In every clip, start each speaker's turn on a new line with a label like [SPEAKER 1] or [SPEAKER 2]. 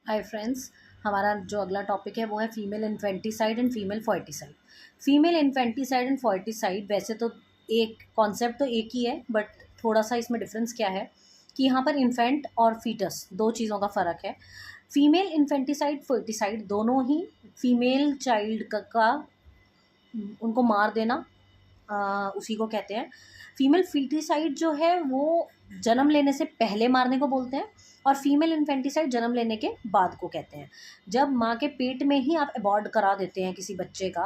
[SPEAKER 1] Hi friends, हमारा जो अगला टॉपिक है वो है female infanticide and female foeticide. Female infanticide and foeticide वैसे तो एक कॉन्सेप्ट तो एक ही है, बट थोड़ा सा इसमें डिफरेंस क्या है कि यहाँ पर इन्फेंट और फीटस दो चीज़ों का फ़र्क है। फीमेल इन्फेंटिसाइड फोर्टिसाइड दोनों ही फीमेल चाइल्ड का उनको मार देना, उसी को कहते हैं। फीमेल फीटिसाइड जो है वो जन्म लेने से पहले मारने को बोलते हैं, और फीमेल इन्फेंटिसाइड जन्म लेने के बाद को कहते हैं। जब माँ के पेट में ही आप अबॉर्ट करा देते हैं किसी बच्चे का,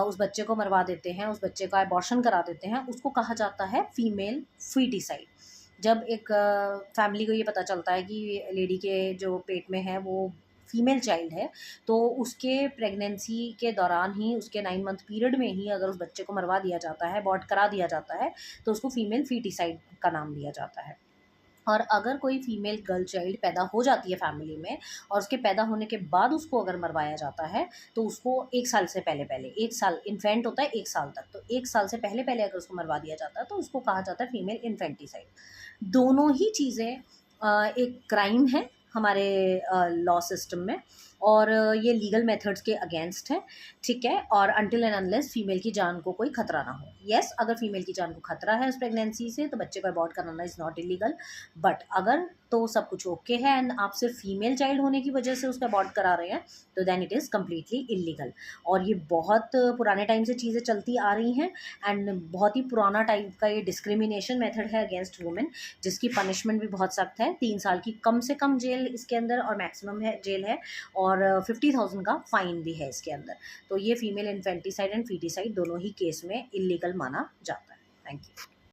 [SPEAKER 1] उस बच्चे को मरवा देते हैं, उस बच्चे का अबॉर्शन करा देते हैं, उसको कहा जाता है फीमेल फीटिसाइड। जब एक फैमिली को ये पता चलता है कि लेडी के जो पेट में है वो फीमेल चाइल्ड है, तो उसके प्रेगनेंसी के दौरान ही, उसके 9 मंथ पीरियड में ही अगर उस बच्चे को मरवा दिया जाता है, अबॉर्ट करा दिया जाता है, तो उसको फीमेल फीटिसाइड का नाम दिया जाता है। और अगर कोई फीमेल गर्ल चाइल्ड पैदा हो जाती है फैमिली में, और उसके पैदा होने के बाद उसको अगर मरवाया जाता है, तो उसको 1 साल से पहले पहले, 1 साल इन्फेंट होता है 1 साल तक, तो 1 साल से पहले पहले अगर उसको मरवा दिया जाता है तो उसको कहा जाता है फीमेल इन्फेंटिसाइड। दोनों ही चीज़ें एक क्राइम है हमारे लॉ सिस्टम में, और ये लीगल मेथड्स के अगेंस्ट है, ठीक है। और अनटिल एंड अनलेस फीमेल की जान को कोई खतरा ना हो। यस, अगर फीमेल की जान को खतरा है उस प्रेगनेंसी से, तो बच्चे को अबॉर्ट कराना इज़ नॉट इलीगल। बट अगर तो सब कुछ ओके है एंड आप सिर्फ फीमेल चाइल्ड होने की वजह से उसका अबॉर्ट करा रहे हैं, तो then it is completely illegal. और ये बहुत पुराने टाइम से चीज़ें चलती आ रही हैं, एंड बहुत ही पुराना टाइप का ये डिस्क्रिमिनेशन मेथड है अगेंस्ट वुमेन, जिसकी पनिशमेंट भी बहुत सख्त है। 3 साल की कम से कम जेल इसके अंदर और मैक्सिमम है जेल है, और 50,000 का फाइन भी है इसके अंदर। तो ये फीमेल इन्फेंटिसाइड एंड फीटिसाइड दोनों ही केस में इलीगल माना जाता है। Thank you.